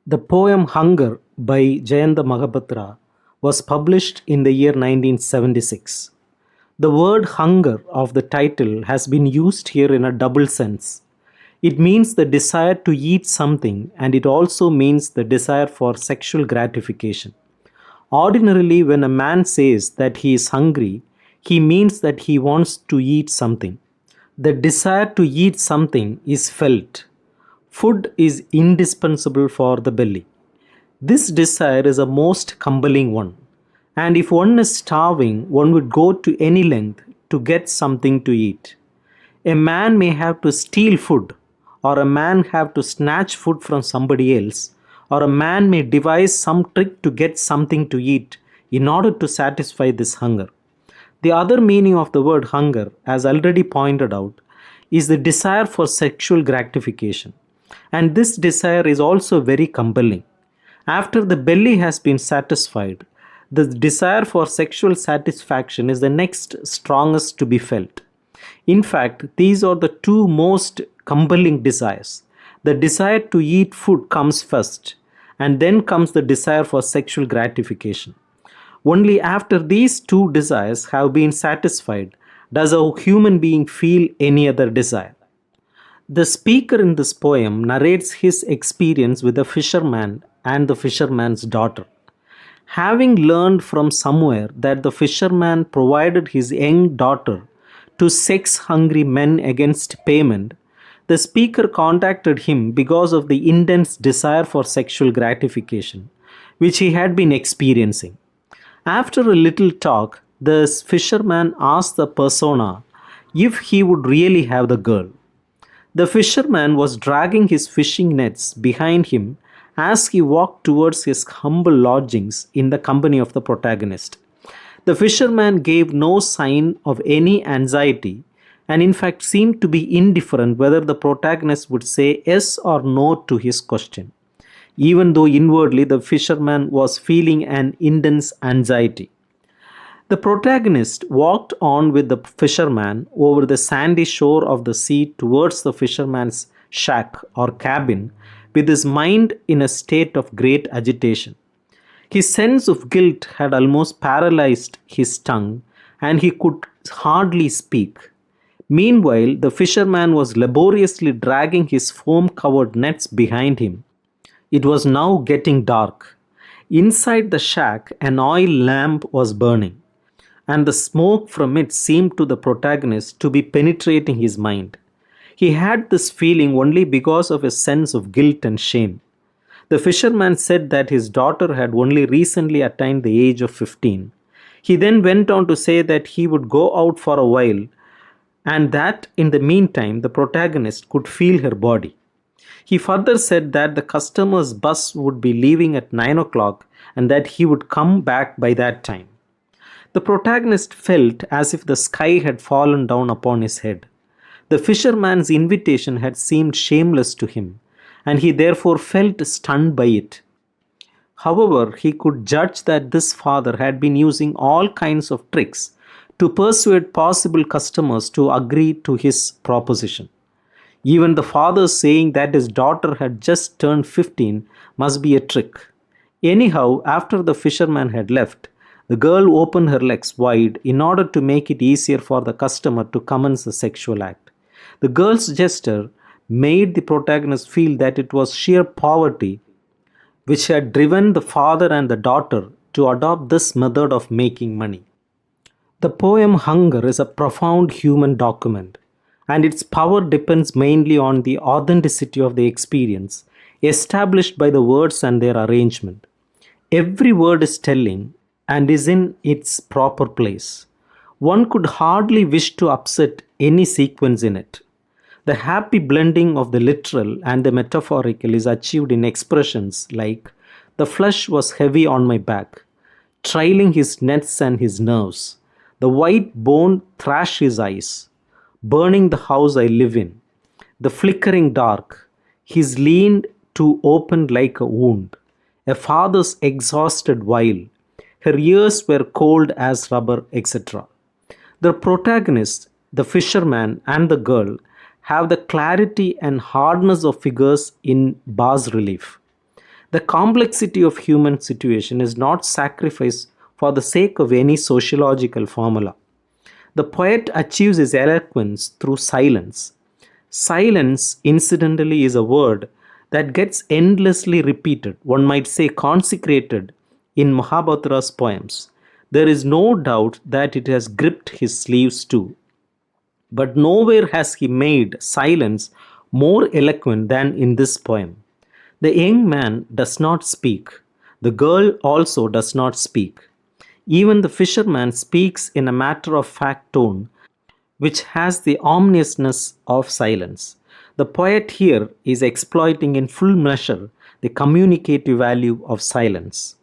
The poem Hunger by Jayanta Mahapatra was published in the year 1976. The word hunger of the title has been used here in a double sense. It means the desire to eat something, and it also means the desire for sexual gratification. Ordinarily, when a man says that he is hungry, he means that he wants to eat something. The desire to eat something is felt. Food is indispensable for the belly. This desire is a most compelling one. And if one is starving, one would go to any length to get something to eat. A man may have to steal food, or a man have to snatch food from somebody else, or a man may devise some trick to get something to eat in order to satisfy this hunger. The other meaning of the word hunger, as already pointed out, is the desire for sexual gratification. And this desire is also very compelling. After the belly has been satisfied, the desire for sexual satisfaction is the next strongest to be felt. In fact, these are the two most compelling desires. The desire to eat food comes first, and then comes the desire for sexual gratification. Only after these two desires have been satisfied does a human being feel any other desire. The speaker in this poem narrates his experience with a fisherman and the fisherman's daughter. Having learned from somewhere that the fisherman provided his young daughter to sex hungry men against payment, the speaker contacted him because of the intense desire for sexual gratification which he had been experiencing. After a little talk, the fisherman asked the persona if he would really have the girl. The fisherman was dragging his fishing nets behind him as he walked towards his humble lodgings in the company of the protagonist. The fisherman gave no sign of any anxiety and, in fact, seemed to be indifferent whether the protagonist would say yes or no to his question, even though inwardly the fisherman was feeling an intense anxiety. The protagonist walked on with the fisherman over the sandy shore of the sea towards the fisherman's shack or cabin with his mind in a state of great agitation. His sense of guilt had almost paralyzed his tongue and he could hardly speak. Meanwhile, the fisherman was laboriously dragging his foam covered nets behind him. It was now getting dark. Inside the shack, an oil lamp was burning, and the smoke from it seemed to the protagonist to be penetrating his mind. He had this feeling only because of a sense of guilt and shame. The fisherman said that his daughter had only recently attained the age of 15. He then went on to say that he would go out for a while and that in the meantime the protagonist could feel her body. He further said that the customer's bus would be leaving at 9 o'clock and that he would come back by that time. The protagonist felt as if the sky had fallen down upon his head. The fisherman's invitation had seemed shameless to him, and he therefore felt stunned by it. However, he could judge that this father had been using all kinds of tricks to persuade possible customers to agree to his proposition. Even the father saying that his daughter had just turned 15 must be a trick. Anyhow, after the fisherman had left, the girl opened her legs wide in order to make it easier for the customer to commence the sexual act. The girl's gesture made the protagonist feel that it was sheer poverty which had driven the father and the daughter to adopt this method of making money. The poem Hunger is a profound human document, and its power depends mainly on the authenticity of the experience established by the words and their arrangement. Every word is telling and is in its proper place. One could hardly wish to upset any sequence in it. The happy blending of the literal and the metaphorical is achieved in expressions like, "The flesh was heavy on my back, trailing his nets and his nerves. The white bone thrashed his eyes, burning the house I live in. The flickering dark, his leaned to opened like a wound. A father's exhausted while, her ears were cold as rubber," etc. The protagonist, the fisherman, and the girl have the clarity and hardness of figures in bas relief. The complexity of human situation is not sacrificed for the sake of any sociological formula. The poet achieves his eloquence through silence. Silence, incidentally, is a word that gets endlessly repeated, one might say consecrated, in Mahapatra's poems. There is no doubt that it has gripped his sleeves too. But nowhere has he made silence more eloquent than in this poem. The young man does not speak. The girl also does not speak. Even the fisherman speaks in a matter of fact tone, which has the ominousness of silence. The poet here is exploiting in full measure the communicative value of silence.